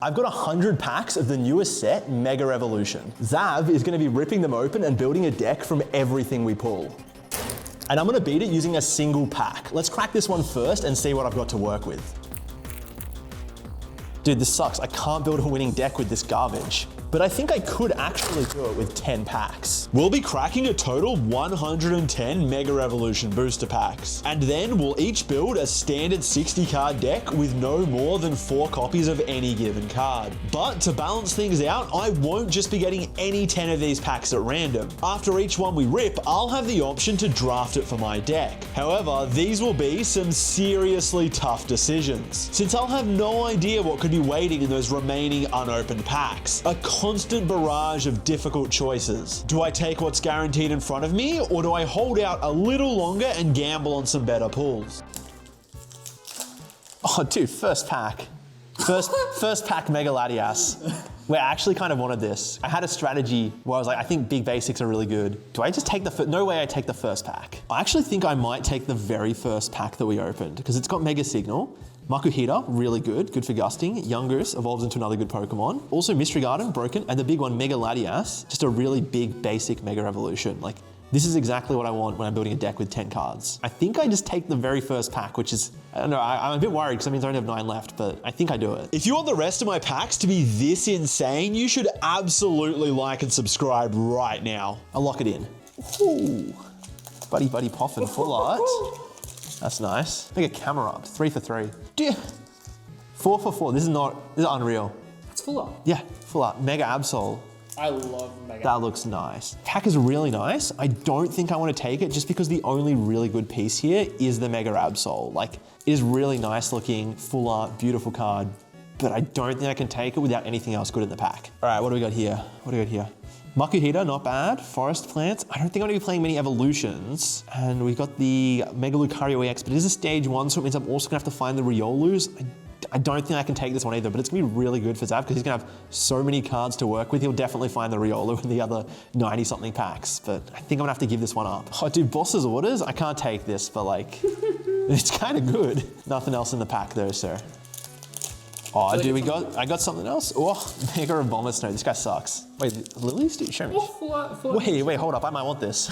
I've got 100 packs of the newest set, Mega Revolution. Zav is going to be ripping them open and building a deck from everything we pull. And I'm going to beat it using a single pack. Let's crack this one first and see what I've got to work with. Dude, this sucks. I can't build a winning deck with this garbage. But I think I could actually do it with 10 packs. We'll be cracking a total 110 Mega Revolution booster packs. And then we'll each build a standard 60 card deck with no more than 4 copies of any given card. But to balance things out, I won't just be getting any 10 of these packs at random. After each one we rip, I'll have the option to draft it for my deck. However, these will be some seriously tough decisions, since I'll have no idea what could be waiting in those remaining unopened packs. A constant barrage of difficult choices. Do I take what's guaranteed in front of me, or do I hold out a little longer and gamble on some better pulls? Oh, dude, first pack. First pack Mega Latias. Where I actually kind of wanted this. I had a strategy where I was like, I think big basics are really good. Do I just take the no way I take the first pack. I actually think I might take the very first pack that we opened, because it's got Mega Signal. Makuhita, really good for gusting. Yungoos evolves into another good Pokemon. Also Mystery Garden, broken. And the big one, Mega Latias, just a really big basic Mega Evolution. Like, this is exactly what I want when I'm building a deck with 10 cards. I think I just take the very first pack, which is, I don't know, I'm a bit worried because that means I only have 9 left, but I think I do it. If you want the rest of my packs to be this insane, you should absolutely like and subscribe right now. I'll lock it in. Ooh, Buddy Poffin, full art. That's nice. Mega Camerupt, 3 for 3. 4 for 4, this is unreal. It's full art. Yeah, full art. Mega Absol. I love Mega. That looks nice. Pack is really nice. I don't think I want to take it just because the only really good piece here is the Mega Absol. Like, it is really nice looking, full art, beautiful card, but I don't think I can take it without anything else good in the pack. All right, what do we got here? Makuhita, not bad. Forest Plants. I don't think I'm going to be playing many evolutions. And we've got the Mega Lucario EX, but it is a stage 1, so it means I'm also going to have to find the Riolus. I don't think I can take this one either, but it's going to be really good for Zav because he's going to have so many cards to work with. He'll definitely find the Riolu in the other 90-something packs, but I think I'm going to have to give this one up. Oh, dude, Boss's Orders? I can't take this, but like, it's kind of good. Nothing else in the pack though, sir. Oh, dude, I got something else. Oh, Mega Abomasnow. This guy sucks. Wait, Lilies? Dude, show me. Wait, hold up. I might want this.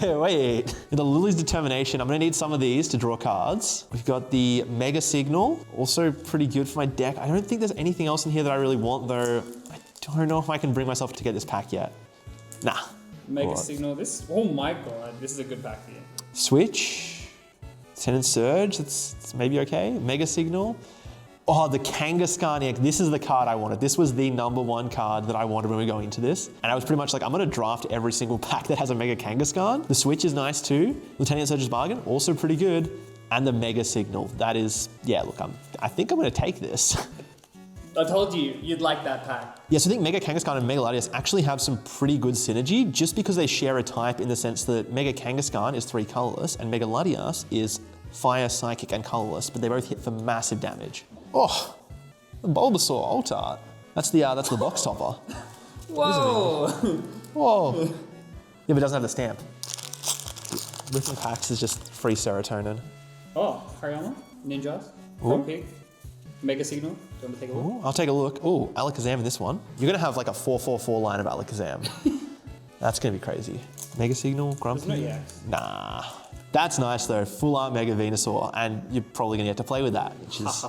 Wait. The Lily's Determination. I'm going to need some of these to draw cards. We've got the Mega Signal. Also pretty good for my deck. I don't think there's anything else in here that I really want, though. I don't know if I can bring myself to get this pack yet. Nah. Mega Signal. Oh my god. This is a good pack here. Switch. Tenant Surge. That's maybe okay. Mega Signal. Oh, the Kangaskhan EX. This is the card I wanted. This was the #1 card that I wanted when we were going into this. And I was pretty much like, I'm going to draft every single pack that has a Mega Kangaskhan. The Switch is nice too. Lieutenant Surge's Bargain, also pretty good. And the Mega Signal. That is, yeah, look, I think I'm going to take this. I told you, you'd like that pack. Yeah, so I think Mega Kangaskhan and Mega Latias actually have some pretty good synergy just because they share a type in the sense that Mega Kangaskhan is 3 colorless and Mega Latias is Fire, Psychic, and colorless, but they both hit for massive damage. Oh, the Bulbasaur Alt Art. That's the box topper. Whoa! Whoa. Yeah, but it doesn't have the stamp. Ripping packs is just free serotonin. Oh, Hariyama, Ninjas, From Pig, Mega Signal. Do you want to take a look? Ooh, I'll take a look. Oh, Alakazam in this one. You're gonna have like a 4-4-4 line of Alakazam. That's gonna be crazy. Mega Signal, Grumpy. There's no EX. Nah. That's nice though, full art Mega Venusaur, and you're probably gonna get to play with that, which is...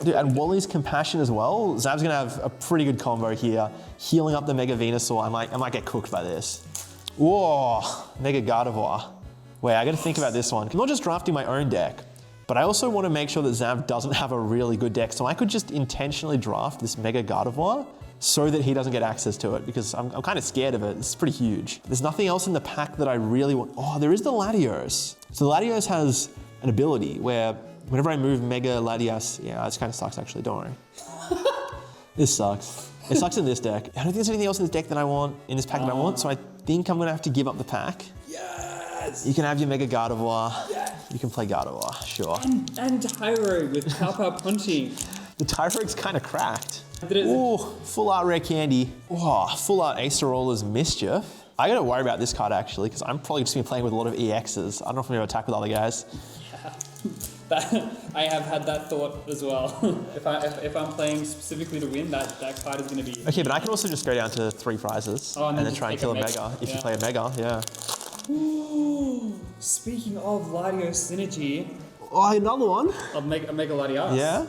Dude, and Wally's Compassion as well. Zav's gonna have a pretty good combo here. Healing up the Mega Venusaur, I might get cooked by this. Whoa, Mega Gardevoir. Wait, I gotta think about this one. I'm not just drafting my own deck, but I also wanna make sure that Zav doesn't have a really good deck, so I could just intentionally draft this Mega Gardevoir so that he doesn't get access to it, because I'm kind of scared of it. It's pretty huge. There's nothing else in the pack that I really want. Oh, there is the Latios. So the Latios has an ability where whenever I move Mega Latias, yeah, this kind of sucks actually, don't worry. This sucks. It sucks in this deck. I don't think there's anything else in this deck that I want, in this pack that I want, so I think I'm gonna have to give up the pack. Yes! You can have your Mega Gardevoir. Yes. You can play Gardevoir, sure. And Tyro with Pow Punching. The Tyro's kind of cracked. Ooh, full art Rare Candy. Oh, full art Acerola's Mischief. I gotta worry about this card actually, because I'm probably just gonna be playing with a lot of EXs. I don't know if I'm gonna attack with other guys. I have had that thought as well. if I'm playing specifically to win, that card is going to be. Okay, but I can also just go down to 3 prizes Oh, and then just try and take kill a mega if you play a mega. Yeah. Ooh, speaking of Latios synergy, Oh, another one. I'll make a Latios. Yeah.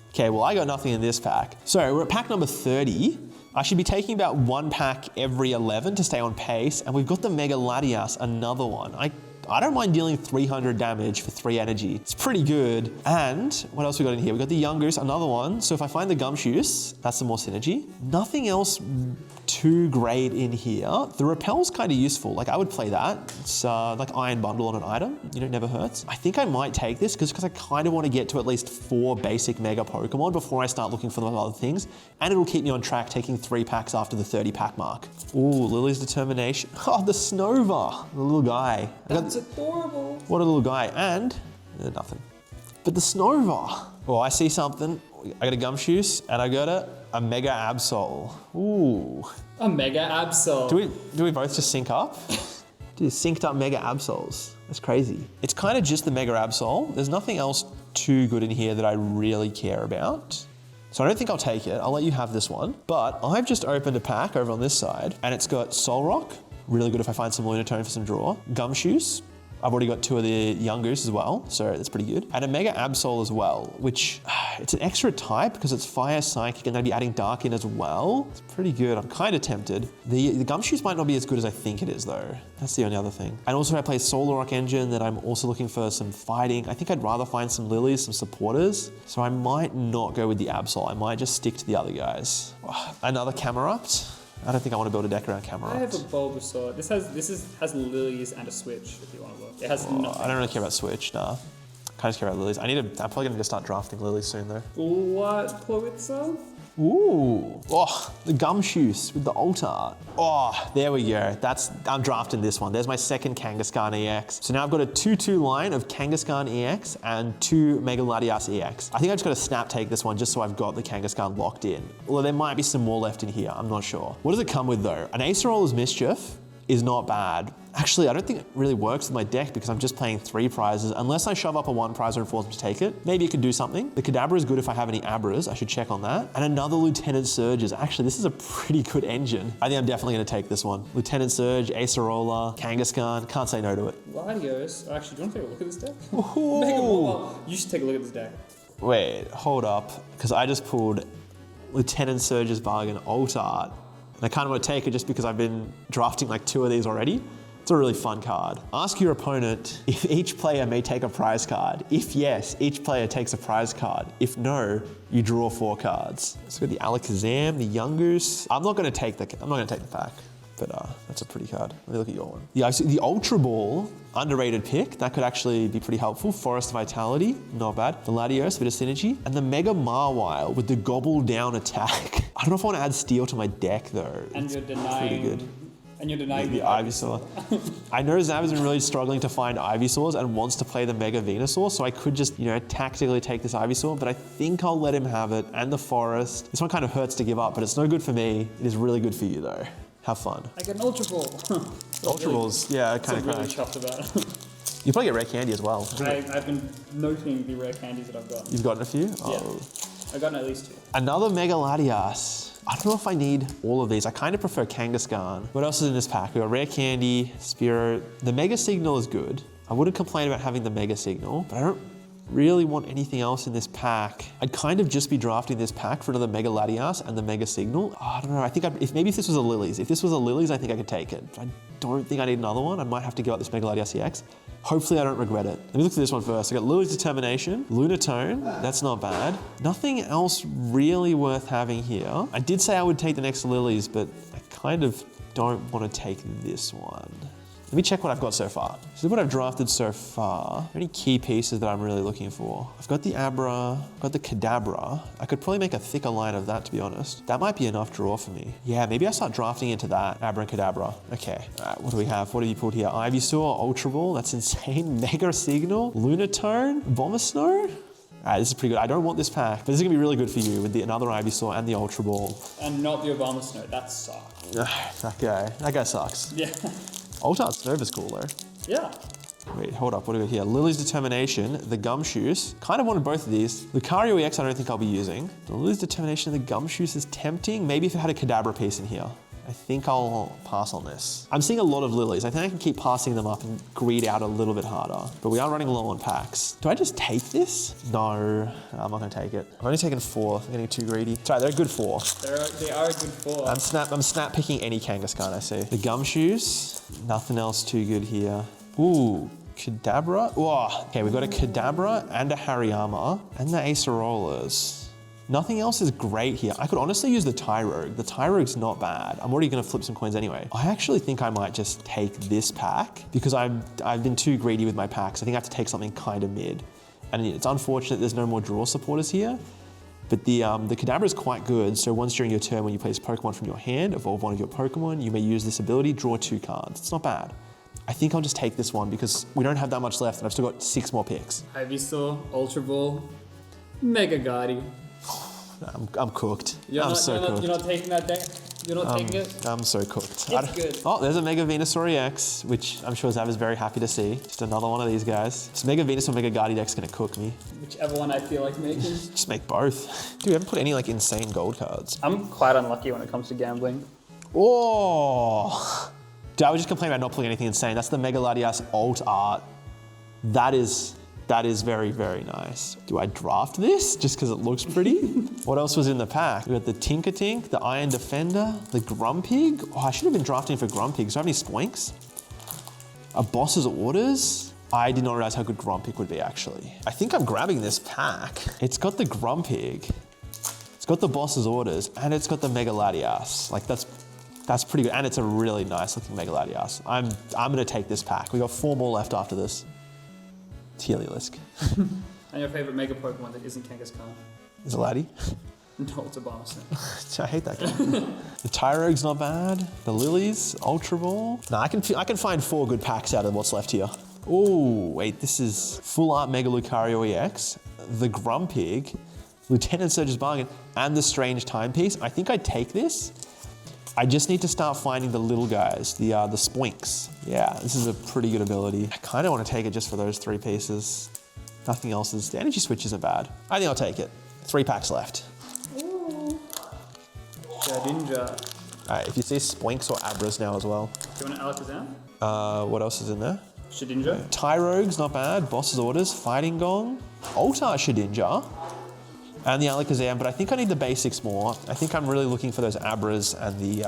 Okay, well, I got nothing in this pack. So we're at pack number 30. I should be taking about 1 pack every 11 to stay on pace, and we've got the Mega Latias, another one. I don't mind dealing 300 damage for 3 energy. It's pretty good. And what else we got in here? We got the Youngoose, another one. So if I find the Gumshoos, that's some more synergy. Nothing else too great in here. The Repel's kind of useful. Like I would play that. It's like Iron Bundle on an item. You know, it never hurts. I think I might take this because I kind of want to get to at least 4 basic Mega Pokemon before I start looking for the other things. And it'll keep me on track taking 3 packs after the 30 pack mark. Ooh, Lily's Determination. Oh, the Snova, the little guy. That's adorable. What a little guy. And nothing. But the Snova. Oh, I see something. I got a Gumshoos and I got a Mega Absol. Ooh. A Mega Absol. Do we both just sync up? Dude, synced up Mega Absols. That's crazy. It's kind of just the Mega Absol. There's nothing else too good in here that I really care about. So I don't think I'll take it. I'll let you have this one. But I've just opened a pack over on this side and it's got Solrock. Really good if I find some Lunatone for some draw. Gumshoos. I've already got 2 of the Youngoose as well, so that's pretty good. And a Mega Absol as well, which it's an extra type because it's Fire Psychic and they'd be adding Dark in as well. It's pretty good. I'm kind of tempted. The Gumshoos might not be as good as I think it is though. That's the only other thing. And also I play Solar Rock Engine, then I'm also looking for some fighting. I think I'd rather find some Lilies, some supporters. So I might not go with the Absol. I might just stick to the other guys. Another Camerupt. I don't think I want to build a deck around Camerupt. I have a Bulbasaur. This has Lilies and a Switch if you want to look. It has nothing. I don't really care about Switch, nah. I just care about Lilies. I'm probably going to start drafting Lilies soon though. What? Ploitza? Ooh. Oh, the Gumshoos with the Alt Art. Oh, there we go. I'm drafting this one. There's my second Kangaskhan EX. So now I've got a 2-2 line of Kangaskhan EX and 2 Mega Latias EX. I think I've just got to snap take this one just so I've got the Kangaskhan locked in. Although there might be some more left in here. I'm not sure. What does it come with though? An Acerola's Mischief is not bad. Actually, I don't think it really works with my deck because I'm just playing 3 prizes. Unless I shove up a 1 prize and force them to take it, maybe it could do something. The Kadabra is good if I have any Abras. I should check on that. And another Lieutenant Surges. Actually, this is a pretty good engine. I think I'm definitely going to take this one. Lieutenant Surge, Acerola, Kangaskhan. Can't say no to it. Latios. Actually, do you want to take a look at this deck? Ooh. You should take a look at this deck. Wait, hold up. Because I just pulled Lieutenant Surge's Bargain Alt Art. And I kind of want to take it just because I've been drafting like 2 of these already. It's a really fun card. Ask your opponent if each player may take a prize card. If yes, each player takes a prize card. If no, you draw 4 cards. So we got the Alakazam, the Youngoose. I'm not going to take the pack, but that's a pretty card. Let me look at your one. The Ultra Ball, underrated pick. That could actually be pretty helpful. Forest Vitality, not bad. The Latios, bit of synergy. And the Mega Mawile with the Gobble Down attack. I don't know if I want to add Steel to my deck though. And you're denying. Pretty good. And you're denying the Ivysaur. I know Zav has been really struggling to find Ivysaurs and wants to play the Mega Venusaur, so I could just, tactically take this Ivysaur, but I think I'll let him have it, and the Forest. This one kind of hurts to give up, but it's no good for me. It is really good for you though. Have fun. I get an Ultra Ball. Ultra Balls, yeah, kind of really chuffed about it. You probably get rare candy as well. I've been noting the rare candies that I've got. You've gotten a few? Yeah. Oh. I've gotten at least 2. Another Mega Latias. I don't know if I need all of these. I kind of prefer Kangaskhan. What else is in this pack? We got Rare Candy, Spearow. The Mega Signal is good. I wouldn't complain about having the Mega Signal, but I don't really want anything else in this pack. I'd kind of just be drafting this pack for another Mega Latias and the Mega Signal. Oh, I don't know. I think maybe if this was a Lilies. If this was a Lilies, I think I could take it. But I don't think I need another one. I might have to give out this Mega Latias EX. Hopefully I don't regret it. Let me look at this one first. I got Lily's Determination, Lunatone, that's not bad. Nothing else really worth having here. I did say I would take the next Lilies, but I kind of don't want to take this one. Let me check what I've got so far. This is what I've drafted so far. Any key pieces that I'm really looking for? I've got the Abra, I've got the Kadabra. I could probably make a thicker line of that, to be honest. That might be enough draw for me. Yeah, maybe I start drafting into that, Abra and Kadabra. Okay, all right, what do we have? What have you pulled here? Ivysaur, Ultra Ball, that's insane. Mega Signal, Lunatone, Bombersnow. Alright, this is pretty good. I don't want this pack, but this is gonna be really good for you with another Ivysaur and the Ultra Ball. And not the Obama Snow, that sucks. That guy sucks. Yeah. Alt Art's Nova's cool though. Yeah. Wait, hold up, what do we got here? Lily's Determination, the Gumshoes. Kind of wanted both of these. Lucario EX I don't think I'll be using. The Lily's Determination, the Gumshoes is tempting. Maybe if it had a Kadabra piece in here. I think I'll pass on this. I'm seeing a lot of Lilies. I think I can keep passing them up and greed out a little bit harder. But we are running low on packs. Do I just take this? No, I'm not gonna take it. I've only taken 4. I'm getting too greedy. Sorry, they're a good 4. They are a good 4. I'm snap picking any Kangaskhan I see. The Gumshoes, nothing else too good here. Ooh, Kadabra. Whoa. Okay, we've got a Kadabra and a Hariyama and the Acerolas. Nothing else is great here. I could honestly use the Tyrogue. The Tyrogue's not bad. I'm already gonna flip some coins anyway. I actually think I might just take this pack because I've been too greedy with my packs. I think I have to take something kind of mid. And it's unfortunate there's no more draw supporters here, but the Kadabra is quite good. So once during your turn when you place Pokemon from your hand, evolve one of your Pokemon, you may use this ability, draw 2 cards. It's not bad. I think I'll just take this one because we don't have that much left and I've still got 6 more picks. Ivysaur, Ultra Ball, Mega Guardi. I'm cooked. You're not taking that deck? You're not taking it? I'm so cooked. It's good. Oh, there's a Mega Venusaur EX, which I'm sure Zav is very happy to see. Just another one of these guys. This Mega Venusaur Mega Guardi deck's gonna cook me. Whichever one I feel like making. Just make both. Dude, we haven't put any like insane gold cards. I'm quite unlucky when it comes to gambling. Oh! Dude, I was just complaining about not pulling anything insane. That's the Mega Latias alt art. That is very, very nice. Do I draft this just because it looks pretty? What else was in the pack? We got the Tinkertink, the Iron Defender, the Grumpig. Oh, I should have been drafting for Grumpig. Do I have any Spoinks? A Boss's Orders. I did not realize how good Grumpig would be actually. I think I'm grabbing this pack. It's got the Grumpig, it's got the Boss's Orders, and it's got the Mega Latias. Like that's pretty good. And it's a really nice looking Mega Latias. I'm gonna take this pack. We got 4 more left after this. Heliolisk. And your favorite Mega Pokemon that isn't Kangaskhan? Is it Laddie? No, it's a Abomasnow. I hate that game. The Tyrogue's not bad. The Lilies, Ultra Ball. No, I can find 4 good packs out of what's left here. Oh, wait, this is Full Art Mega Lucario EX, the Grumpig, Lieutenant Surge's Bargain, and the Strange Timepiece. I think I'd take this. I just need to start finding the little guys, the Spoinks. Yeah, this is a pretty good ability. I kind of want to take it just for those 3 pieces. Nothing else is, the Energy Switch isn't bad. I think I'll take it. 3 packs left. Ooh. Shedinja. All right, if you see Spoinks or Abras now as well. Do you want an Alakazam? What else is in there? Shedinja. Tyrogue's not bad. Boss's Orders, Fighting Gong, Altar Shedinja, and the Alakazam, but I think I need the basics more. I think I'm really looking for those Abras and the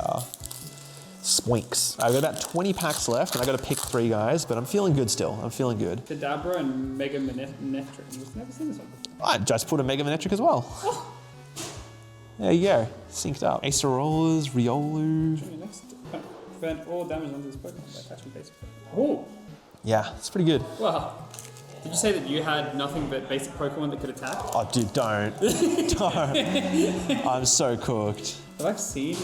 Spoinks. I've got about 20 packs left, and I got to pick 3 guys, but I'm feeling good still. I'm feeling good. Kadabra and Mega Manectric. You've never seen this one before. I just put a Mega Manectric as well. Oh. There you go, synced up. Acerolas, Riolu. Next, prevent all damage onto this Pokemon by attaching basic Pokemon. Oh! Yeah, it's pretty good. Wow. Did you say that you had nothing but basic Pokemon that could attack? Oh, dude, don't. Don't. I'm so cooked. Have I seen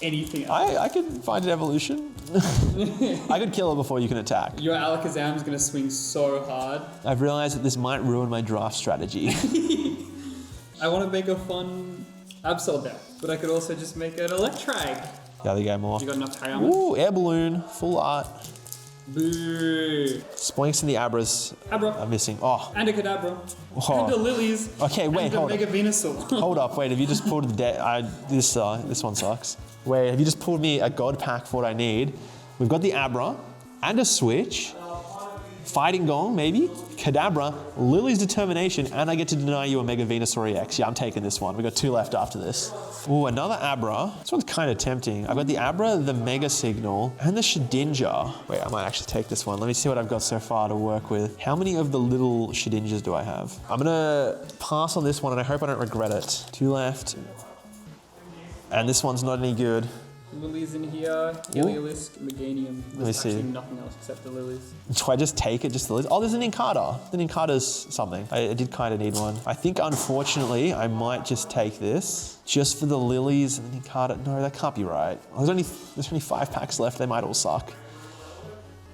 anything? I can find an evolution. I could kill it before you can attack. Your Alakazam is going to swing so hard. I've realized that this might ruin my draft strategy. I want to make a fun Absol deck, but I could also just make an Electrike. The other guy more. You got enough Hariyama? Ooh, Air Balloon, Full Art. Boo. Spoinks and the Abras Abra. are missing. Oh. And a Kadabra. Oh. And a Lilies. Okay, wait, and hold a Mega Venusaur. Hold up, wait, have you just pulled the deck? This one sucks. Wait, have you just pulled me a God pack for what I need? We've got the Abra and a Switch. Fighting Gong, maybe? Kadabra, Lily's Determination, and I get to deny you a Mega Venusaur EX. Yeah, I'm taking this one. We've got 2 left after this. Ooh, another Abra. This one's kind of tempting. I've got the Abra, the Mega Signal, and the Shedinja. Wait, I might actually take this one. Let me see what I've got so far to work with. How many of the little Shedinjas do I have? I'm gonna pass on this one, and I hope I don't regret it. 2 left. And this one's not any good. Lilies in here, Heliolisk, Meganium. There's me actually see. nothing else except the Lilies. Do I just take it, just the list? Oh, there's an Nincada. The Nincada's something. I did kind of need one. I think, unfortunately, I might just take this. Just for the Lilies and the Nincada. No, that can't be right. Oh, there's only 5 packs left. They might all suck.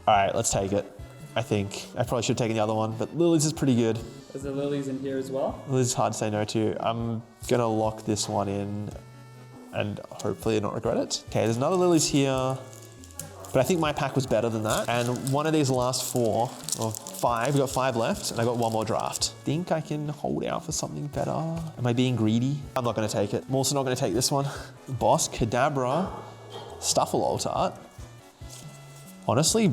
All right, let's take it. I think. I probably should have taken the other one, but Lilies is pretty good. There's the Lilies in here as well. Lilies is hard to say no to. I'm going to lock this one in and hopefully not regret it. Okay, there's another Lilies here. But I think my pack was better than that. And one of these last 4, or 5, we got 5 left, and I got 1 more draft. Think I can hold out for something better. Am I being greedy? I'm not gonna take it. I'm also not gonna take this one. Boss, Kadabra, Stufflealt. Honestly,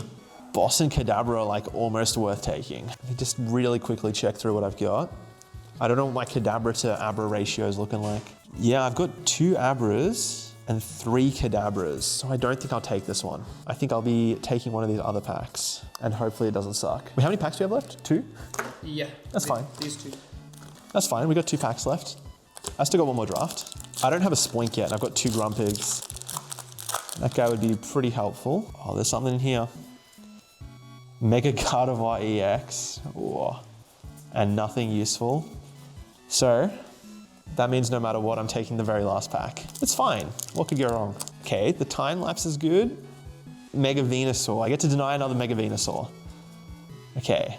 Boss and Kadabra are like almost worth taking. Let me just really quickly check through what I've got. I don't know what my Kadabra to Abra ratio is looking like. Yeah, I've got 2 Abras and 3 Kadabras, so I don't think I'll take this one. I think I'll be taking one of these other packs, and hopefully it doesn't suck. Wait, how many packs do we have left? 2? Yeah. That's fine. These 2. That's fine, we got 2 packs left. I still got 1 more draft. I don't have a Spoink yet, and I've got 2 Grumpigs. That guy would be pretty helpful. Oh, there's something in here. Mega Gardevoir EX. Ooh. And nothing useful. So, that means no matter what, I'm taking the very last pack. It's fine. What could go wrong? Okay, the time lapse is good. Mega Venusaur. I get to deny another Mega Venusaur. Okay,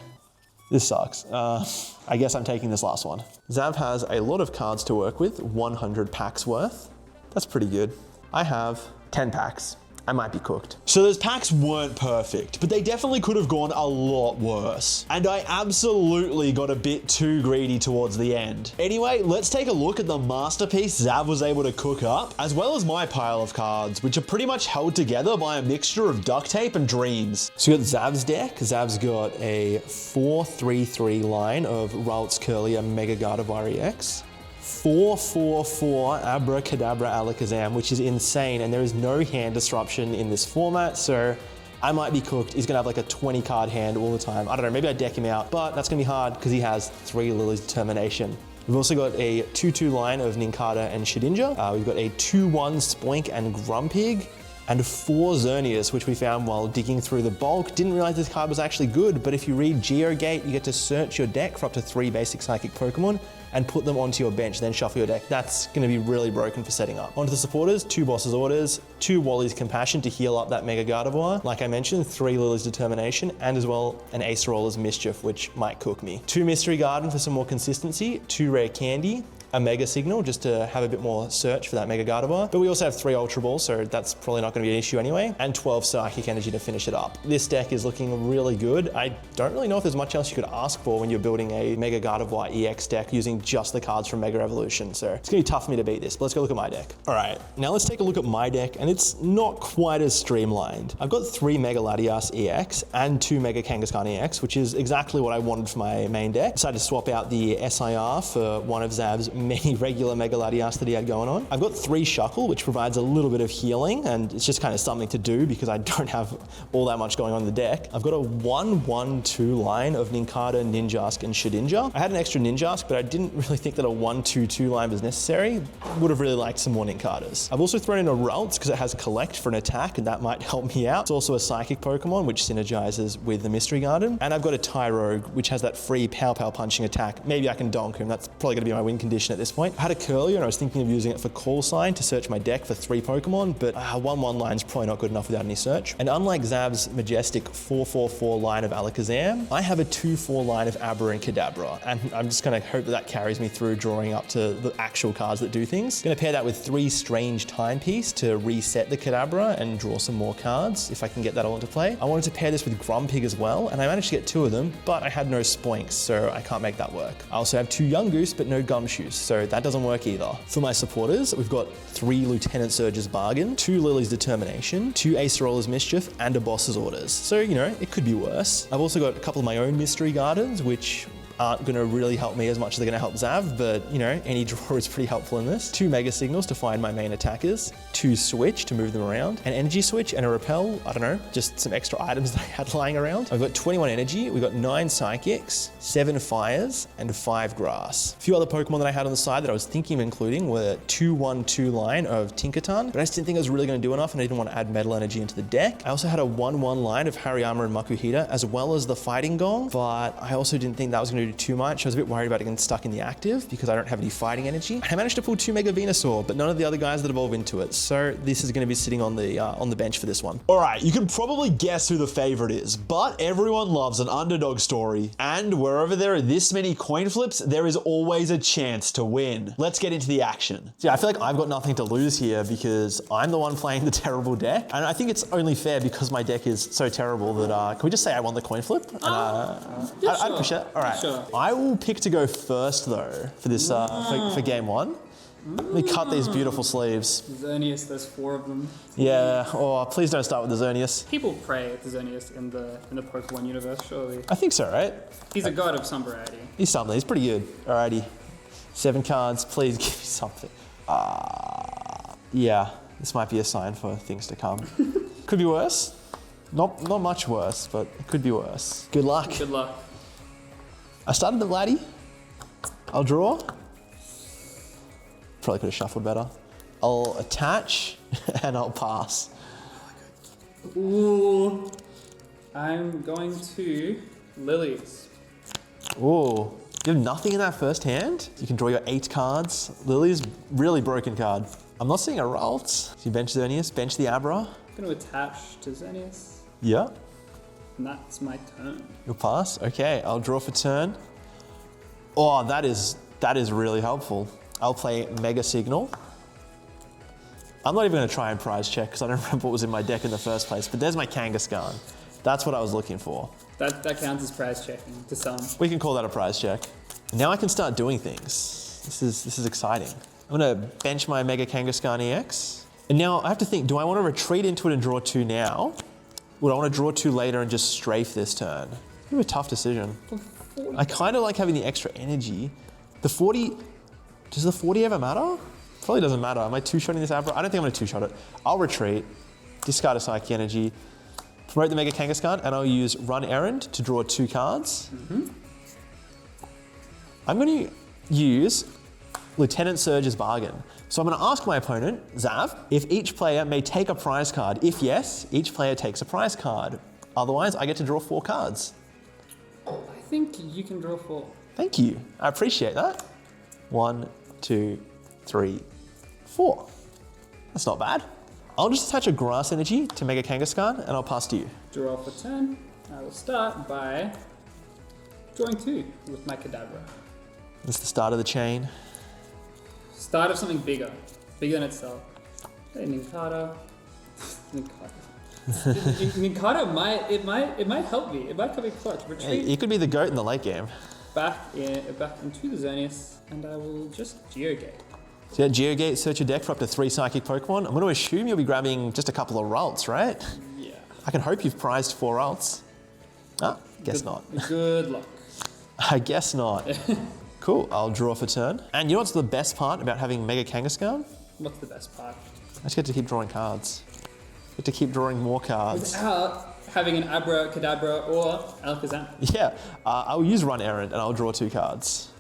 this sucks. I guess I'm taking this last one. Zav has a lot of cards to work with, 100 packs worth. That's pretty good. I have 10 packs. I might be cooked. So those packs weren't perfect, but they definitely could have gone a lot worse. And I absolutely got a bit too greedy towards the end. Anyway, let's take a look at the masterpiece Zav was able to cook up, as well as my pile of cards, which are pretty much held together by a mixture of duct tape and dreams. So we got Zav's deck. Zav's got a 4-3-3 line of Ralts Curlier Mega Gardevoir EX. 4-4-4 Abracadabra Alakazam, which is insane, and there is no hand disruption in this format, so I might be cooked. He's gonna have like a 20 card hand all the time. I don't know, maybe I deck him out, but that's gonna be hard because he has 3 Lily's Determination. We've also got a 2-2 line of Nincada and Shedinja. We've got a 2-1 Spoink and Grumpig, and 4 Xerneas, which we found while digging through the bulk. Didn't realize this card was actually good, but if you read Geogate, you get to search your deck for up to 3 basic Psychic Pokemon and put them onto your bench, then shuffle your deck. That's gonna be really broken for setting up. Onto the supporters, 2 Boss's Orders, 2 Wally's Compassion to heal up that Mega Gardevoir. Like I mentioned, 3 Lily's Determination, and as well an Acerola's Mischief, which might cook me. 2 Mystery Garden for some more consistency, 2 Rare Candy, a Mega Signal just to have a bit more search for that Mega Gardevoir. But we also have 3 Ultra Balls, so that's probably not going to be an issue anyway, and 12 Psychic Energy to finish it up. This deck is looking really good. I don't really know if there's much else you could ask for when you're building a Mega Gardevoir EX deck using just the cards from Mega Evolution, so it's going to be tough for me to beat this, but let's go look at my deck. All right, now let's take a look at my deck, and it's not quite as streamlined. I've got 3 Mega Latias EX and 2 Mega Kangaskhan EX, which is exactly what I wanted for my main deck. Decided to swap out the SIR for one of Zav's many regular Mega Latias that he had going on. I've got 3 Shuckle, which provides a little bit of healing, and it's just kind of something to do because I don't have all that much going on in the deck. I've got a 1-1-2 line of Nincada, Ninjask, and Shedinja. I had an extra Ninjask, but I didn't really think that a 1-2-2 line was necessary. Would have really liked some more Nincadas. I've also thrown in a Ralts because it has Collect for an attack, and that might help me out. It's also a Psychic Pokemon, which synergizes with the Mystery Garden. And I've got a Tyrogue, which has that free Pow Pow punching attack. Maybe I can donk him. That's probably going to be my win condition at this point. I had a Curlier, and I was thinking of using it for Call Sign to search my deck for 3 Pokemon, but 1-1 line's probably not good enough without any search. And unlike Zav's majestic 4-4-4 line of Alakazam, I have a 2-4 line of Abra and Kadabra, and I'm just going to hope that that carries me through drawing up to the actual cards that do things. Going to pair that with 3 Strange Timepiece to reset the Kadabra and draw some more cards if I can get that all into play. I wanted to pair this with Grumpig as well, and I managed to get 2 of them, but I had no Spoinks, so I can't make that work. I also have 2 Yungoos, but no Gumshoes, so that doesn't work either. For my supporters, we've got 3 Lieutenant Surge's Bargain, 2 Lily's Determination, 2 Acerola's Mischief, and a Boss's Orders. So, you know, it could be worse. I've also got a couple of my own Mystery Gardens, which aren't going to really help me as much as they're going to help Zav, but, you know, any draw is pretty helpful in this. 2 Mega Signals to find my main attackers, 2 Switch to move them around, an Energy Switch and a Repel, I don't know, just some extra items that I had lying around. I've got 21 Energy, we've got 9 Psychics, 7 Fires, and 5 Grass. A few other Pokemon that I had on the side that I was thinking of including were 2-1-2 line of Tinkaton, but I just didn't think it was really going to do enough, and I didn't want to add Metal Energy into the deck. I also had a 1-1 line of Hariyama and Makuhita, as well as the Fighting Gong, but I also didn't think that was going to do too much. I was a bit worried about getting stuck in the active because I don't have any fighting energy. I managed to pull 2 Mega Venusaur, but none of the other guys that evolve into it. So this is going to be sitting on the bench for this one. All right, you can probably guess who the favorite is, but everyone loves an underdog story. And wherever there are this many coin flips, there is always a chance to win. Let's get into the action. Yeah, I feel like I've got nothing to lose here because I'm the one playing the terrible deck. And I think it's only fair because my deck is so terrible that, can we just say I won the coin flip? And, Yeah, I'd push it. All right. Sure. I will pick to go first though for this, for game one. Let me cut these beautiful sleeves. Xerneas, there's 4 of them. Yeah, oh, please don't start with the Xerneas. People pray to Xerneas in the Pokemon universe, surely. I think so, right? He's a god of some variety. He's something, he's pretty good. Alrighty. 7 cards, please give me something. Yeah, this might be a sign for things to come. Could be worse. Not much worse, but it could be worse. Good luck. Good luck. I started the Laddie. I'll draw. Probably could have shuffled better. I'll attach and I'll pass. Ooh. I'm going to Lilies. Ooh. You have nothing in that first hand? You can draw your 8 cards. Lily's really broken card. I'm not seeing a Ralt. So you bench Xerneas, bench the Abra. I'm going to attach to Xerneas. Yeah. And that's my turn. You'll pass? Okay, I'll draw for turn. Oh, that is really helpful. I'll play Mega Signal. I'm not even going to try and prize check because I don't remember what was in my deck in the first place, but there's my Kangaskhan. That's what I was looking for. That counts as prize checking to some. We can call that a prize check. Now I can start doing things. This is exciting. I'm going to bench my Mega Kangaskhan EX. And now I have to think, do I want to retreat into it and draw 2 now? Or do I want to draw 2 later and just strafe this turn? It's a tough decision. I kind of like having the extra energy. The 40, does the 40 ever matter? Probably doesn't matter. Am I 2-shotting this Abra? I don't think I'm going to 2-shot it. I'll retreat, discard a Psychic Energy, promote the Mega Kangaskhan, and I'll use Run Errand to draw 2 cards. I'm going to use Lieutenant Surge's Bargain. So I'm going to ask my opponent, Zav, if each player may take a prize card. If yes, each player takes a prize card. Otherwise, I get to draw 4 cards. I think you can draw 4. Thank you. I appreciate that. 1, 2, 3, 4. That's not bad. I'll just attach a Grass Energy to Mega Kangaskhan, and I'll pass to you. Draw for turn. I will start by drawing 2 with my Kadabra. That's the start of the chain. Start of something bigger than itself. Hey, Ninkata. Ninkata might help me. It might come in clutch. Hey, Retreat you could be the GOAT in the late game. back into the Xerneas, and I will just Geogate. So yeah, Geogate, search your deck for up to 3 Psychic Pokemon. I'm going to assume you'll be grabbing just a couple of Ralts, right? Yeah. I can hope you've prized 4 Ralts. Ah, guess not. Good luck. I guess not. Cool, I'll draw for turn. And you know what's the best part about having Mega Kangaskhan? What's the best part? I just get to keep drawing cards. Get to keep drawing more cards. Without having an Abra, Kadabra, or Alakazam. Yeah, I'll use Run Errand and I'll draw 2 cards.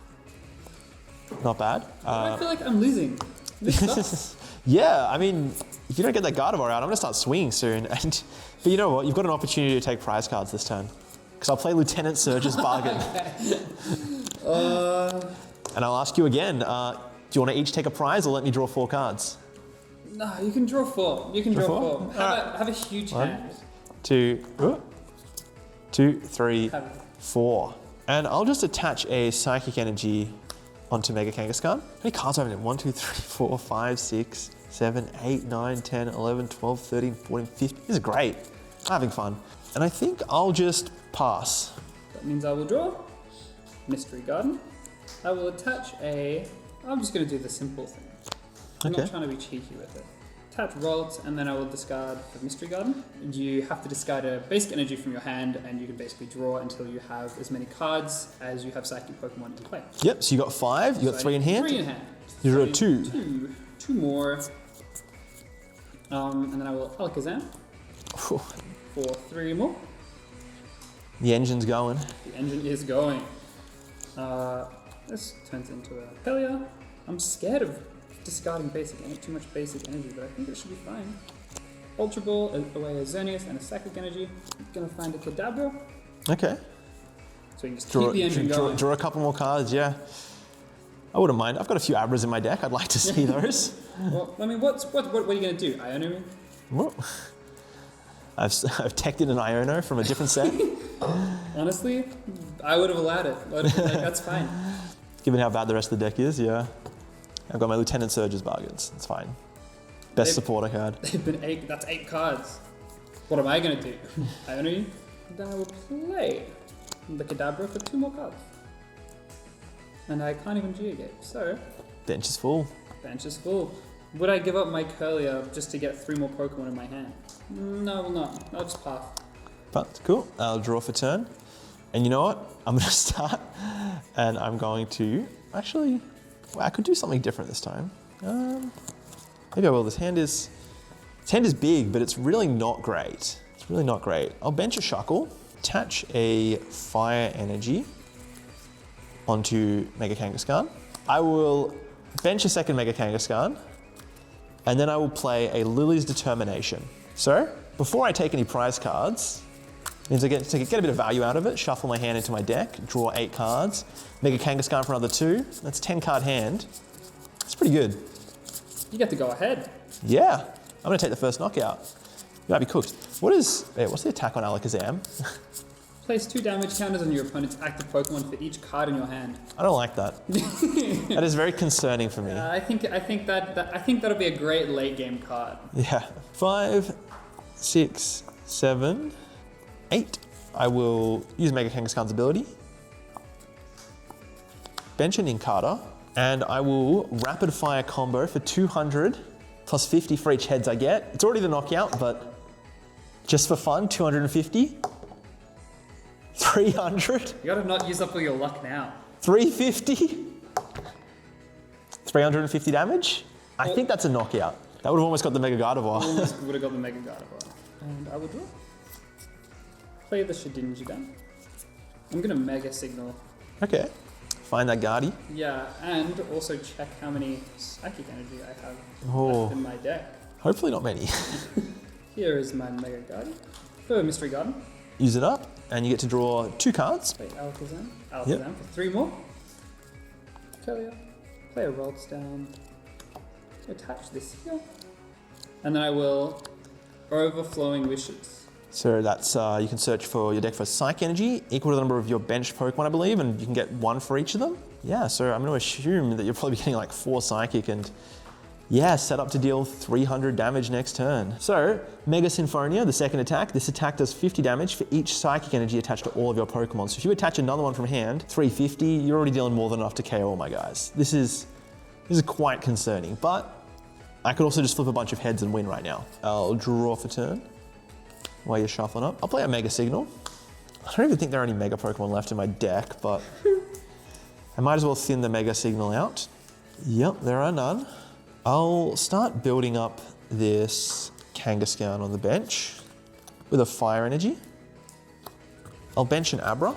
Not bad. I feel like I'm losing. This sucks. Yeah, I mean, if you don't get that Gardevoir out, I'm going to start swinging soon. But you know what? You've got an opportunity to take prize cards this turn. Because I'll play Lieutenant Surge's Bargain. And I'll ask you again, do you want to each take a prize or let me draw 4 cards? No, you can draw 4. You can draw 4. Alright. Have a huge 1, hand. 2, 3, Have it. 4. And I'll just attach a Psychic Energy onto Mega Kangaskhan. How many cards do I have in it? 1, 2, 3, 4, 5, 6, 7, 8, 9, 10, 11, 12, 13, 14, 15. This is great. I'm having fun. And I think I'll just pass. That means I will draw Mystery Garden. I will attach I'm just going to do the simple thing. I'm Okay. not trying to be cheeky with it. Attach Ralts, and then I will discard the Mystery Garden. You have to discard a basic energy from your hand, and you can basically draw until you have as many cards as you have Psychic Pokemon in play. Yep, so you got 5, you got So 3 in hand. 3 in hand. You drew So 2. 2 more. And then I will Alakazam Whew. for 3 more. The engine's going. The engine is going. This turns into a Pelia. I'm scared of discarding too much basic energy, but I think it should be fine. Ultra Ball, away a Xerneas and a Psychic Energy. I'm gonna find a Kadabra. Okay. So you can just keep the engine going. Draw a couple more cards, yeah. I wouldn't mind. I've got a few Abras in my deck. I'd like to see those. Well, I mean, what are you going to do? Iono? Well, I've teched in an Iono from a different set. Honestly, I would have allowed it. That's fine. Given how bad the rest of the deck is, yeah. I've got my Lieutenant Surge's bargains. It's fine. Best supporter card. They've been that's 8 cards. What am I going to do? Iono you? Then I will play the Kadabra for 2 more cards. And I can't even Geogate, so... Bench is full. Bench is full. Would I give up my Curlier just to get 3 more Pokemon in my hand? No, I will not. I'll just pass. But cool. I'll draw for turn. And you know what? I'm going to start and I'm going to... Actually, well, I could do something different this time. Maybe I will. This hand is big, but it's really not great. It's really not great. I'll bench a Shuckle, attach a Fire Energy onto Mega Kangaskhan. I will bench a second Mega Kangaskhan, and then I will play a Lily's Determination. So, before I take any prize cards, means I get a bit of value out of it, shuffle my hand into my deck, draw 8 cards, Mega Kangaskhan for another 2. That's a 10-card hand. It's pretty good. You get to go ahead. Yeah, I'm gonna take the first knockout. You might be cooked. What's the attack on Alakazam? Place 2 damage counters on your opponent's active Pokemon for each card in your hand. I don't like that. That is very concerning for me. I think that'll be a great late game card. Yeah. 5, 6, 7, 8. I will use Mega Kangaskhan's ability. Bench an Inkata, and I will Rapid Fire combo for 200 plus 50 for each heads I get. It's already the knockout, but just for fun, 250. 300. You gotta not use up all your luck now. 350. 350 damage. I think that's a knockout. That would have almost got the Mega Gardevoir. Almost would have got the Mega Gardevoir. And I will draw. Play the Shedinjigan. I'm gonna Mega Signal. Okay. Find that Guardy. Yeah, and also check how many Psychic Energy I have left in my deck. Hopefully not many. Here is my Mega Guardian. For Mystery Garden. Use it up, and you get to draw 2 cards. Play Alakazam for 3 more. Curlier. Play a Rolls down. Attach this here. And then I will Overflowing Wishes. So that's, you can search for your deck for Psych Energy, equal to the number of your benched Pokemon, I believe, and you can get 1 for each of them. Yeah, so I'm going to assume that you're probably getting like 4 Psychic and, yeah, set up to deal 300 damage next turn. So, Mega Symphonia, the second attack. This attack does 50 damage for each Psychic Energy attached to all of your Pokemon. So if you attach another one from hand, 350, you're already dealing more than enough to KO all my guys. This is quite concerning, but I could also just flip a bunch of heads and win right now. I'll draw for turn while you're shuffling up. I'll play a Mega Signal. I don't even think there are any Mega Pokemon left in my deck, but I might as well thin the Mega Signal out. Yep, there are none. I'll start building up this Kangaskhan on the bench with a Fire Energy. I'll bench an Abra,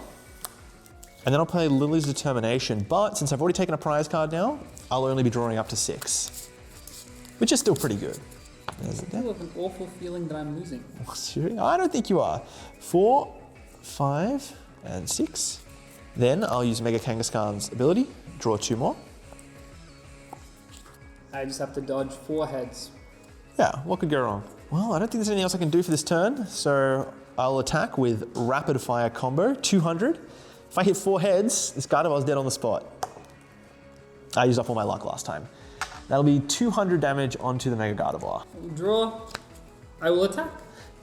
and then I'll play Lily's Determination, but since I've already taken a prize card now, I'll only be drawing up to 6, which is still pretty good. I still have an awful feeling that I'm losing. I don't think you are. 4, 5, and 6. Then I'll use Mega Kangaskhan's ability, draw 2 more. I just have to dodge 4 heads. Yeah, what could go wrong? Well, I don't think there's anything else I can do for this turn, so I'll attack with Rapid Fire combo, 200. If I hit 4 heads, this Gardevoir's dead on the spot. I used up all my luck last time. That'll be 200 damage onto the Mega Gardevoir. Draw. I will attack.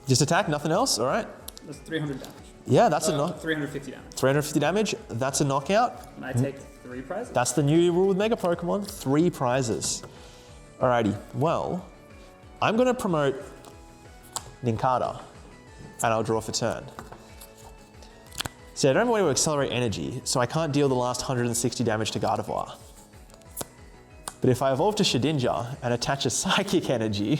Just attack, nothing else, all right? That's 300 damage. Yeah, that's a knock. 350 damage. 350 damage, that's a knockout. And I take 3 prizes. That's the new rule with Mega Pokemon, 3 prizes. Alrighty, well, I'm gonna promote Nincada, and I'll draw for turn. See, I don't have a way to accelerate energy, so I can't deal the last 160 damage to Gardevoir. But if I evolve to Shedinja and attach a Psychic Energy,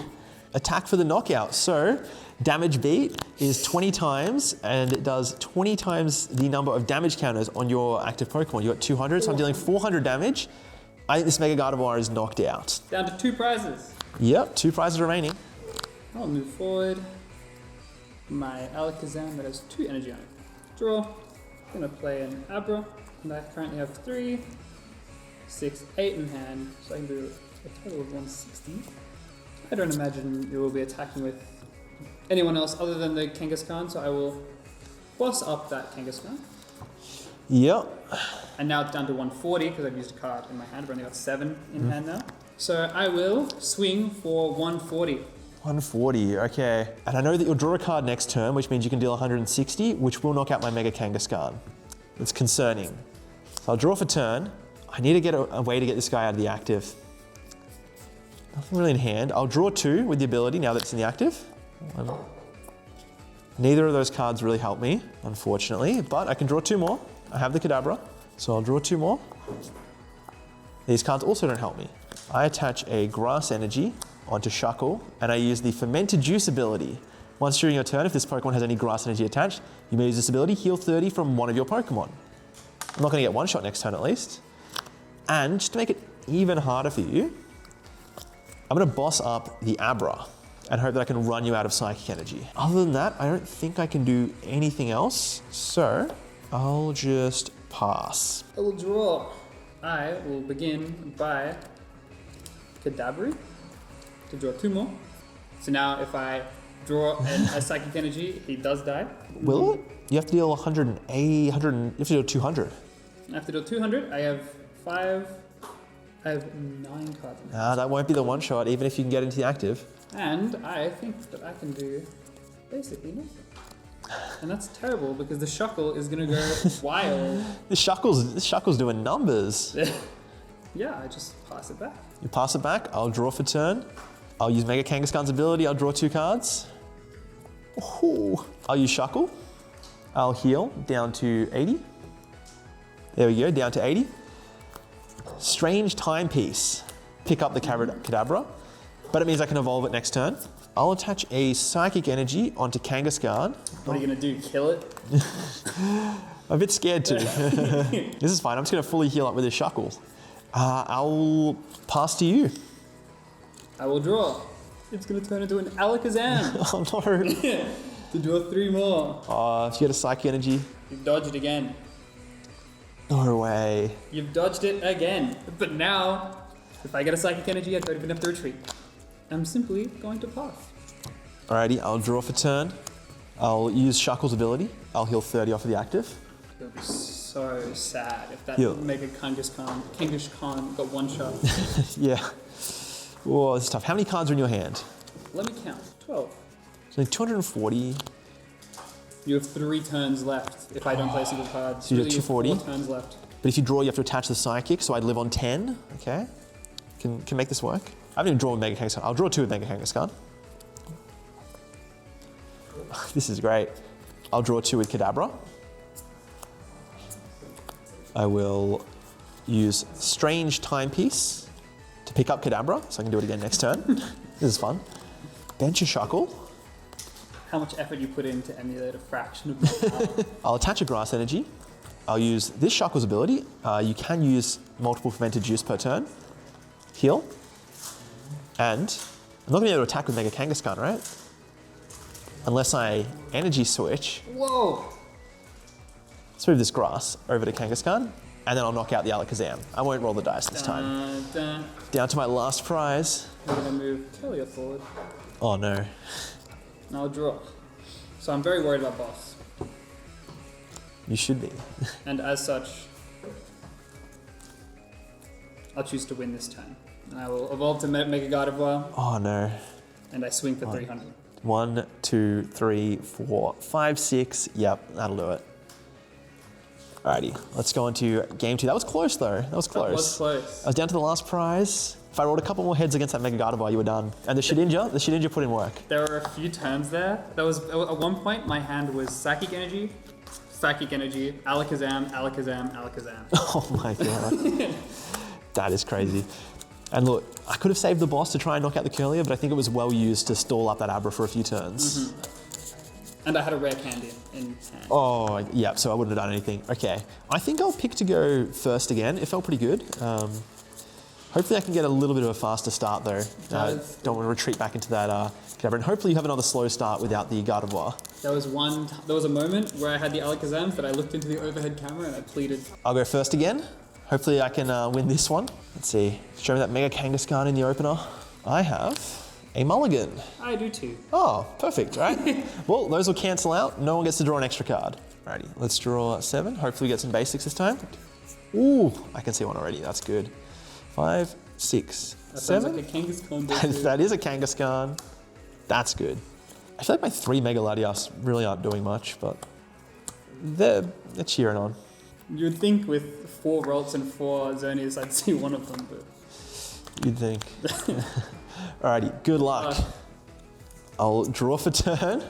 attack for the knockout. So, damage beat is 20 times, and it does 20 times the number of damage counters on your active Pokemon. You got 200, so I'm dealing 400 damage. I think this Mega Gardevoir is knocked out. Down to 2 prizes. Yep, 2 prizes remaining. I'll move forward. My Alakazam that has 2 energy on it. Draw. I'm gonna play an Abra, and I currently have 3, 6, 8 in hand, so I can do a total of 160. I don't imagine you will be attacking with anyone else other than the Kangaskhan, so I will boss up that Kangaskhan. Yep. And now it's down to 140 because I've used a card in my hand. I've only got 7 in hand now. So I will swing for 140. 140, okay. And I know that you'll draw a card next turn, which means you can deal 160, which will knock out my Mega Kangaskhan. It's concerning. So I'll draw for turn. I need to get a way to get this guy out of the active. Nothing really in hand. I'll draw 2 with the ability now that it's in the active. Neither of those cards really help me, unfortunately, but I can draw 2 more. I have the Kadabra, so I'll draw 2 more. These cards also don't help me. I attach a Grass Energy onto Shuckle, and I use the Fermented Juice ability. Once during your turn, if this Pokemon has any Grass Energy attached, you may use this ability, heal 30 from one of your Pokemon. I'm not going to get one shot next turn at least. And just to make it even harder for you, I'm going to boss up the Abra and hope that I can run you out of Psychic Energy. Other than that, I don't think I can do anything else, so I'll just pass. I will draw. I will begin by Kadabra to draw 2 more. So now if I draw a Psychic Energy, he does die. Will it? You have to deal 180, you have to deal 200. I have to deal 200. I have 5. I have 9 cards. That won't be the one shot, even if you can get into the active. And I think that I can do basically nothing. And that's terrible because the Shuckle is gonna go wild. This Shuckle's doing numbers. Yeah, I just pass it back. You pass it back, I'll draw for turn. I'll use Mega Kangaskhan's ability, I'll draw 2 cards. Ooh. I'll use Shuckle. I'll heal down to 80. There we go, down to 80. Strange Timepiece. Pick up the Kadabra, but it means I can evolve it next turn. I'll attach a Psychic Energy onto Kangaskhan. What are you gonna do, kill it? I'm a bit scared to. This is fine, I'm just gonna fully heal up with this Shuckle. I'll pass to you. I will draw. It's gonna turn into an Alakazam. Oh no. To draw 3 more. If you get a Psychic Energy. You've dodged it again. No way. You've dodged it again. But now, if I get a Psychic Energy, I don't even have to retreat. I'm simply going to pass. Alrighty, I'll draw for turn. I'll use Shuckle's ability. I'll heal 30 off of the active. It would be so sad if that Heal. Mega Kangaskhan got 1 shot. Yeah. Whoa, this is tough. How many cards are in your hand? Let me count. 12. So 240. You have 3 turns left if I don't play a single card. So you have have 240? 4 turns left. But if you draw, you have to attach the Psychic, so I'd live on 10. Okay. Can make this work. I haven't even drawn with Mega Kangaskhan. I'll draw 2 with Mega Kangaskhan. This is great. I'll draw 2 with Kadabra. I will use Strange Timepiece to pick up Kadabra, so I can do it again next turn. This is fun. Bench a Shuckle. How much effort you put in to emulate a fraction of my power. I'll attach a Grass Energy. I'll use this Shuckle's ability. You can use multiple Fermented Juice per turn. Heal. And I'm not going to be able to attack with Mega Kangaskhan, right? Unless I Energy Switch. Whoa! Let's move this Grass over to Kangaskhan, and then I'll knock out the Alakazam. I won't roll the dice this time. Down to my last prize. I'm going to move Kelia forward. Oh no. And I'll draw. So I'm very worried about boss. You should be. And as such, I'll choose to win this turn. And I will evolve to Mega Gardevoir, Oh no. and I swing for 300. 1, 2, 3, 4, 5, 6. Yep, that'll do it. Alrighty, let's go on to game 2. That was close though. That was close. That was close. I was down to the last prize. If I rolled a couple more heads against that Mega Gardevoir, you were done. And the Shedinja put in work. There were a few turns there. There was at one point my hand was Psychic Energy, Alakazam, Alakazam, Alakazam. Oh my god. That is crazy. And look, I could have saved the boss to try and knock out the Curlier, but I think it was well used to stall up that Abra for a few turns. And I had a rare candy in hand. Oh, yeah, so I wouldn't have done anything. Okay, I think I'll pick to go first again. It felt pretty good. Hopefully I can get a little bit of a faster start though. Don't want to retreat back into that Kadabra. And hopefully you have another slow start without the Gardevoir. There was a moment where I had the Alakazams that I looked into the overhead camera and I pleaded. I'll go first again. Hopefully I can win this one. Let's see. Show me that Mega Kangaskhan in the opener. I have a mulligan. I do too. Oh, perfect, right? Well, those will cancel out. No one gets to draw an extra card. Alrighty, let's draw 7. Hopefully we get some basics this time. Ooh, I can see one already. That's good. 5, 6, That 7. sounds like a Kangaskhan. That is a Kangaskhan. That's good. I feel like my 3 Mega Latias really aren't doing much, but they're cheering on. You'd think with 4 Ralts and 4 Xerneas, I'd see one of them, but... You'd think. Alrighty, good luck. I'll draw for turn.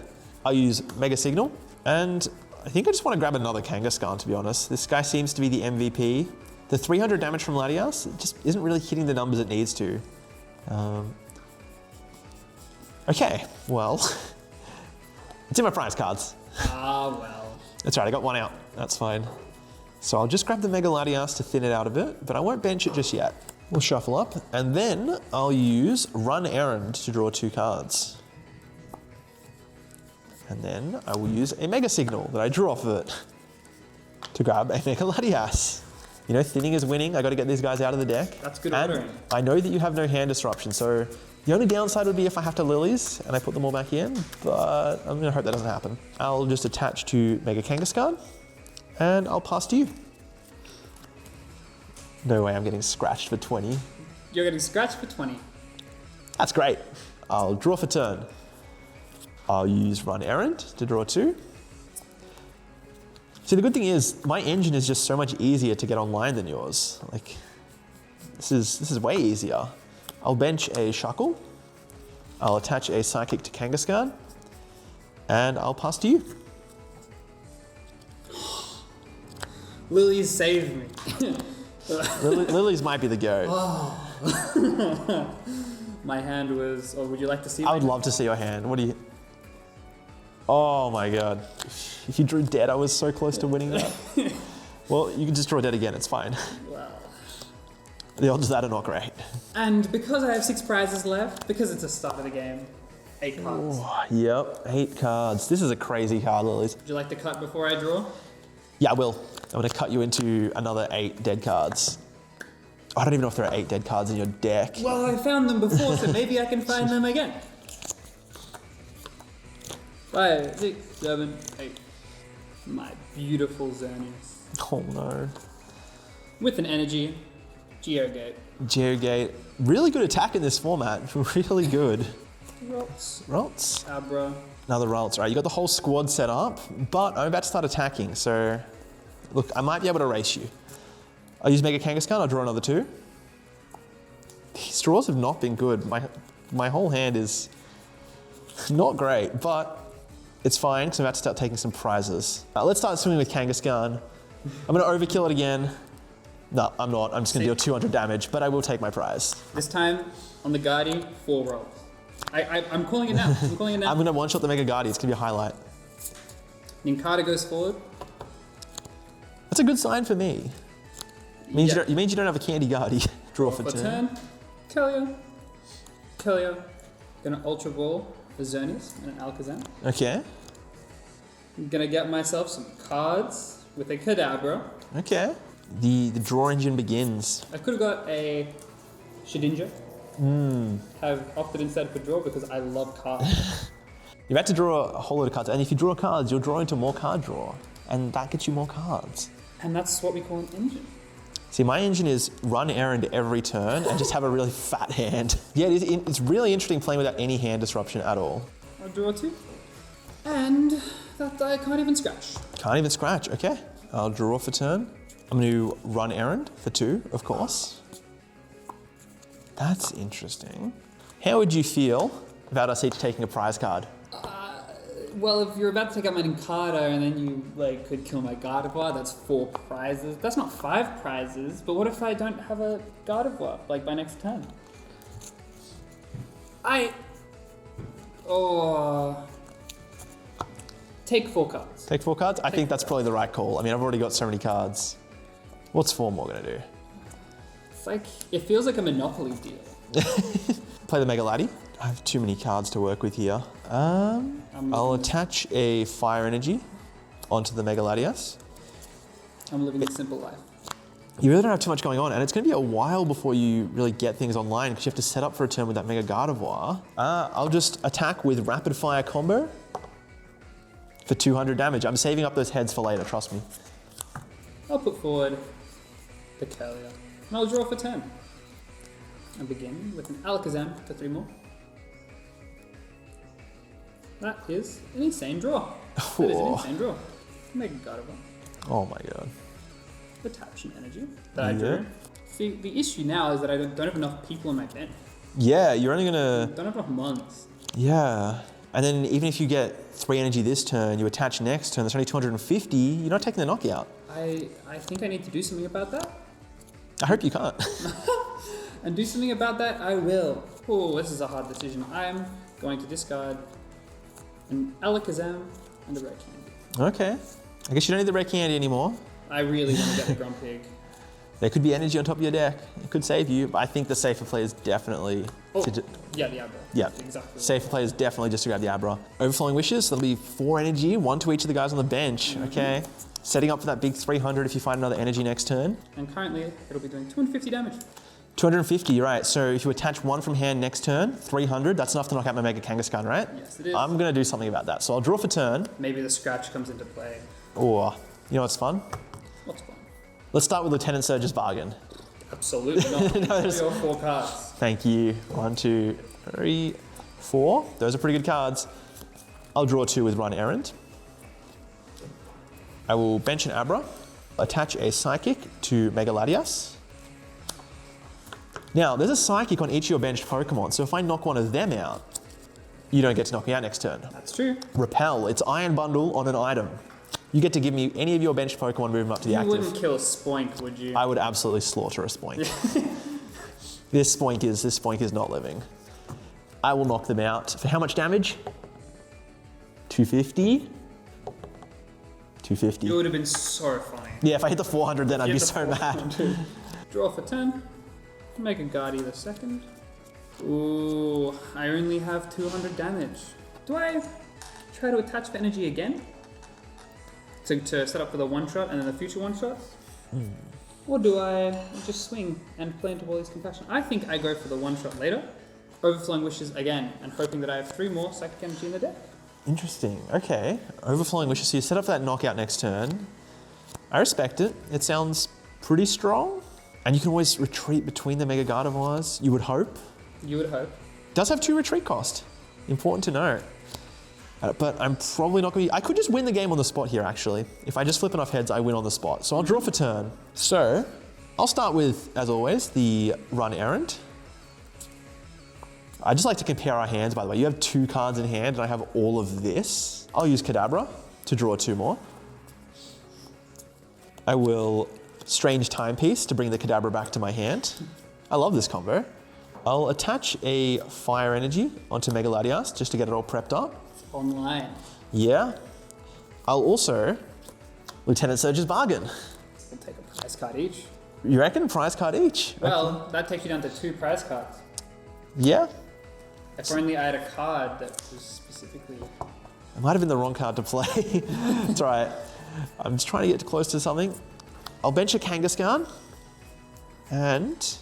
I'll use Mega Signal, and I think I just want to grab another Kangaskhan, to be honest. This guy seems to be the MVP. The 300 damage from Latias just isn't really hitting the numbers it needs to. Okay, well, it's in my prize cards. Ah, well. That's right, I got one out. That's fine. So I'll just grab the Mega Latias to thin it out a bit, but I won't bench it just yet. We'll shuffle up, and then I'll use Run Errand to draw 2 cards. And then I will use a Mega Signal that I drew off of it to grab a Mega Latias. You know, thinning is winning. I got to get these guys out of the deck. That's good and ordering. I know that you have no hand disruption, so the only downside would be if I have to Lilies and I put them all back in, but I'm going to hope that doesn't happen. I'll just attach to Mega Kangaskhan, and I'll pass to you. No way I'm getting scratched for 20. You're getting scratched for 20. That's great. I'll draw for turn. I'll use Run Errand to draw 2. See, the good thing is my engine is just so much easier to get online than yours. Like, this is way easier. I'll bench a Shuckle. I'll attach a Psychic to Kangaskhan, and I'll pass to you. Lilies saved me. Lilies might be the go. My hand was... Oh, would you like to see I would love to see your hand. What do you... Oh my god. If you drew dead, I was so close to winning that. Well, you can just draw dead again, it's fine. Well. The odds of that are not great. And because I have 6 prizes left, because it's the start of the game, 8 cards. Oh, yep, 8 cards. This is a crazy card, Lilies. Would you like to cut before I draw? Yeah, I will. I'm going to cut you into another 8 dead cards. I don't even know if there are 8 dead cards in your deck. Well, I found them before, so maybe I can find them again. 5, 6, 7, 8. My beautiful Xerneas. Oh no. With an energy, Geogate. Geogate. Really good attack in this format. Really good. Ralts. Ralts. Abra. Another Ralts. Right, you got the whole squad set up, but I'm about to start attacking, so look, I might be able to race you. I'll use Mega Kangaskhan, I'll draw another 2. These draws have not been good. My whole hand is not great, but it's fine because I'm about to start taking some prizes. Let's start swimming with Kangaskhan. I'm going to overkill it again. No, I'm not. I'm just going to deal 200 damage, but I will take my prize. This time, on the Guardi, 4 rolls. I'm calling it now. I'm calling it now. I'm going to one-shot the Mega Guardi. It's going to be a highlight. Ninkata goes forward. That's a good sign for me. It means you don't have a Candy Guardi. Draw for turn. Kelia. Gonna Ultra Ball for Xerneas and an Alakazam. Okay. I'm gonna get myself some cards with a Kadabra. Okay. The draw engine begins. I could have got a Shedinja. Have opted instead for draw because I love cards. You've had to draw a whole lot of cards, and if you draw cards, you'll draw into more card draw, and that gets you more cards. And that's what we call an engine. See, my engine is run errand every turn and just have a really fat hand. Yeah, it's really interesting playing without any hand disruption at all. I'll draw 2. And that I can't even scratch. Can't even scratch, okay. I'll draw for turn. I'm going to run errand for 2, of course. That's interesting. How would you feel about us each taking a prize card? Well, if you're about to take out my Ninkata and then you could kill my Gardevoir, that's 4 prizes. That's not 5 prizes, but what if I don't have a Gardevoir, by next turn? Take 4 cards. Take 4 cards? I think that's probably the right call. I mean, I've already got so many cards. What's 4 more going to do? It's like, it feels like a Monopoly deal. Play the Mega Laddie. I have too many cards to work with here. I'll attach a Fire Energy onto the Mega Latias. I'm living a simple life. You really don't have too much going on, and it's going to be a while before you really get things online because you have to set up for a turn with that Mega Gardevoir. I'll just attack with Rapid Fire Combo for 200 damage. I'm saving up those heads for later, trust me. I'll put forward the Curlier, and I'll draw for 10. And begin with an Alakazam for 3 more. That is an insane draw. That is an insane draw. Mega Gardevoir. Oh my god. Attach an energy that I drew. See, the issue now is that I don't have enough people in my bench. Yeah, you're only gonna... Don't have enough months. Yeah. And then even if you get 3 energy this turn, you attach next turn, that's only 250, you're not taking the knockout. I think I need to do something about that. I hope you can't. And do something about that, I will. Oh, this is a hard decision. I'm going to discard an Alakazam and a Red Candy. Okay. I guess you don't need the Red Candy anymore. I really want to get the Grumpig. There could be energy on top of your deck. It could save you, but I think the safer play is definitely... Yeah, the Abra. Yeah. Exactly. Safer play is definitely just to grab the Abra. Overflowing Wishes, that'll be 4 energy, 1 to each of the guys on the bench, okay? Setting up for that big 300 if you find another energy next turn. And currently, it'll be doing 250 damage. 250, you're right. So if you attach 1 from hand next turn, 300, that's enough to knock out my Mega Kangaskhan, right? Yes, it is. I'm going to do something about that. So I'll draw for turn. Maybe the scratch comes into play. Or, you know what's fun? What's fun? Let's start with Lieutenant Surge's Bargain. Absolutely not. No, Your 4 cards. Thank you. 1, 2, 3, 4. Those are pretty good cards. I'll draw 2 with Run Errand. I will bench an Abra, attach a Psychic to Mega Latias. Now, there's a Psychic on each of your benched Pokemon, so if I knock one of them out, you don't get to knock me out next turn. That's true. Repel, it's Iron Bundle on an item. You get to give me any of your benched Pokemon, move them up to the active. You wouldn't kill a Spoink, would you? I would absolutely slaughter a Spoink. This Spoink is not living. I will knock them out. For how much damage? 250? 250. It would have been so funny. Yeah, if I hit the 400 then I'd be so mad. Draw for 10. Make a Guardy the second. Ooh, I only have 200 damage. Do I try to attach the energy again? To set up for the one-shot and then the future one-shot? Or do I just swing and play into Wally's Compassion? I think I go for the one-shot later. Overflowing Wishes again, and hoping that I have 3 more Psychic Energy in the deck. Interesting, okay. Overflowing Wishes, so you set up for that knockout next turn. I respect it. It sounds pretty strong. And you can always retreat between the Mega Gardevoirs, you would hope. You would hope. Does have 2 retreat cost. Important to note. But I'm probably not going to... I could just win the game on the spot here, actually. If I just flip enough heads, I win on the spot. So I'll draw for turn. So, I'll start with, as always, the Run Errand. I just like to compare our hands, by the way. You have 2 cards in hand, and I have all of this. I'll use Kadabra to draw 2 more. I will Strange Timepiece to bring the Kadabra back to my hand. I love this combo. I'll attach a Fire Energy onto Mega Latias just to get it all prepped up. Online. Yeah. I'll also Lieutenant Surge's Bargain. We'll take a prize card each. You reckon? Prize card each? Well, that takes you down to 2 prize cards. Yeah. If only I had a card that was specifically... It might have been the wrong card to play. It's all right. I'm just trying to get close to something. I'll bench a Kangaskhan. And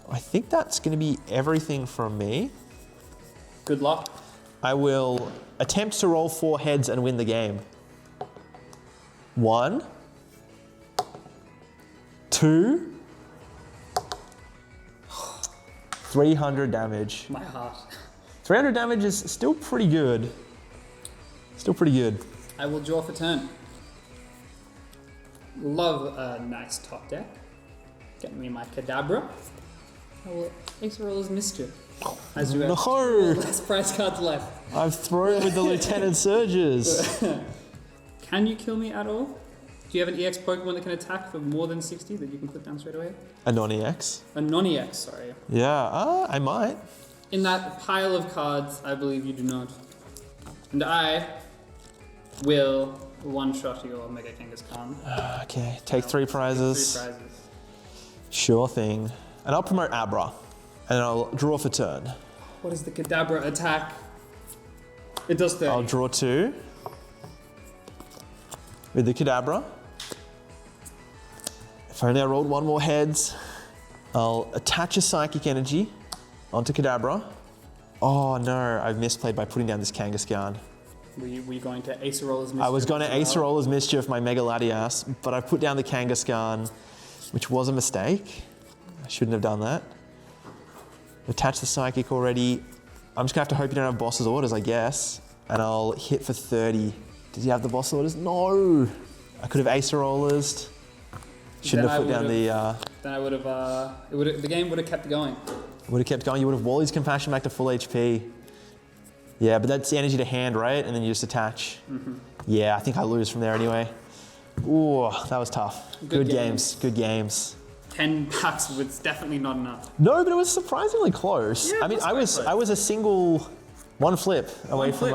I think that's going to be everything from me. Good luck. I will attempt to roll 4 heads and win the game. 1, 2, 300 damage. My heart. 300 damage is still pretty good. Still pretty good. I will draw for turn. Love a nice top deck. Get me my Kadabra. I will Ace Roller's Mischief. As you have less prize cards left. I've thrown with the Lieutenant Surges. Can you kill me at all? Do you have an EX Pokemon that can attack for more than 60 that you can put down straight away? A non-EX? A non-EX, sorry. Yeah, I might. In that pile of cards, I believe you do not. And I will one-shot your Mega Kangaskhan. Okay, take 3 prizes. 3 prizes. Sure thing. And I'll promote Abra. And I'll draw for turn. What is the Kadabra attack? It does 30. I'll draw 2 with the Kadabra. If only I rolled 1 more heads. I'll attach a Psychic Energy onto Kadabra. Oh no, I've misplayed by putting down this Kangaskhan. Were you going to Acerolla's Mischief? I was going to Acerolla's Mischief, my Mega Latias, but I put down the Kangaskhan, which was a mistake. I shouldn't have done that. Attach the Psychic already. I'm just gonna have to hope you don't have Boss's Orders, I guess. And I'll hit for 30. Did you have the Boss's Orders? No! I could have Acerolla'd. Shouldn't have put down the... Then I would have, the game would have kept going. Would have kept going. You would have Wally's Compassion back to full HP. Yeah, but that's the energy to hand, right? And then you just attach. Yeah, I think I lose from there anyway. Ooh, that was tough. Good games. Good games. 10 packs was definitely not enough. No, but it was surprisingly close. Yeah, I mean, I was a single one flip away from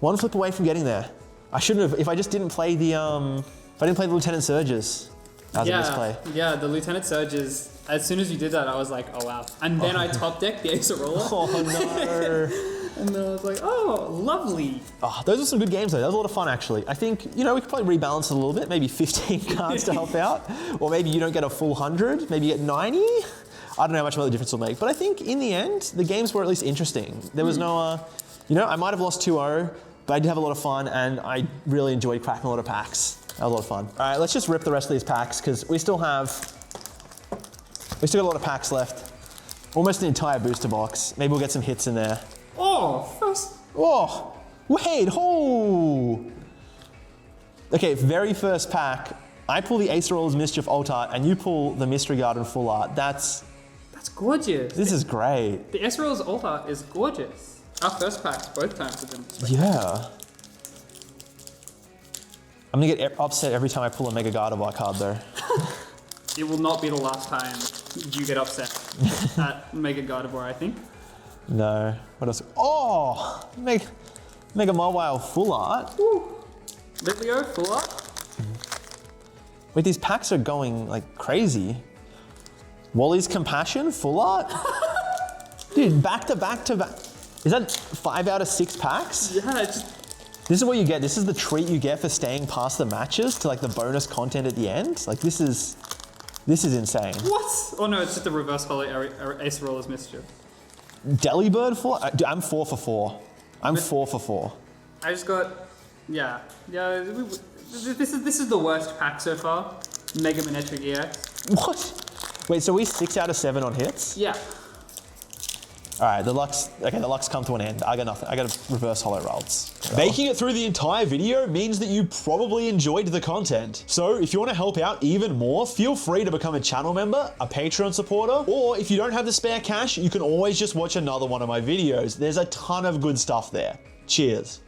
one flip away from getting there. I shouldn't have. If I just didn't play the if I didn't play the Lieutenant Surges. That was a misplay. Yeah, the Lieutenant Surges. As soon as you did that, I was like, oh wow. And then I top decked the Acerola. Oh no. And then I was like, oh, lovely. Oh, those were some good games though. That was a lot of fun actually. I think, you know, we could probably rebalance it a little bit, maybe 15 cards to help out. Or maybe you don't get a full 100, maybe you get 90. I don't know how much of a difference it'll make. But I think in the end, the games were at least interesting. There was no, you know, I might have lost 2-0, but I did have a lot of fun and I really enjoyed cracking a lot of packs. That was a lot of fun. All right, let's just rip the rest of these packs because we still got a lot of packs left. Almost an entire booster box. Maybe we'll get some hits in there. Oh, first. Oh, wait, oh. Okay, very first pack, I pull the Acerolla's Mischief Alt Art and you pull the Mystery Garden Full Art. That's gorgeous. This is great. The Acerolla's Alt Art is gorgeous. Our first packs both times have been Yeah. I'm gonna get upset every time I pull a Mega Gardevoir card though. It will not be the last time you get upset at Mega Gardevoir, I think. No. What else? Oh! Mega Mawile Full Art. Woo. Litleo Full Art. Wait, these packs are going like crazy. Wally's Compassion Full Art? Dude, back to back to back. Is that 5 out of 6 packs? Yeah, it's just... This is what you get. This is the treat you get for staying past the matches to like the bonus content at the end. Like this is insane. What? Oh no, it's just the reverse holo Acerolla's Mischief. Delibird Full Art? I'm 4 for 4. I'm 4 for 4. I just got... Yeah. This is the worst pack so far. Mega Manetric EX. What? Wait, so we 6 out of 7 on hits? Yeah. All right, the luck's come to an end. I got nothing. I got a reverse holo rolls. Making it through the entire video means that you probably enjoyed the content. So if you want to help out even more, feel free to become a channel member, a Patreon supporter, or if you don't have the spare cash, you can always just watch another one of my videos. There's a ton of good stuff there. Cheers.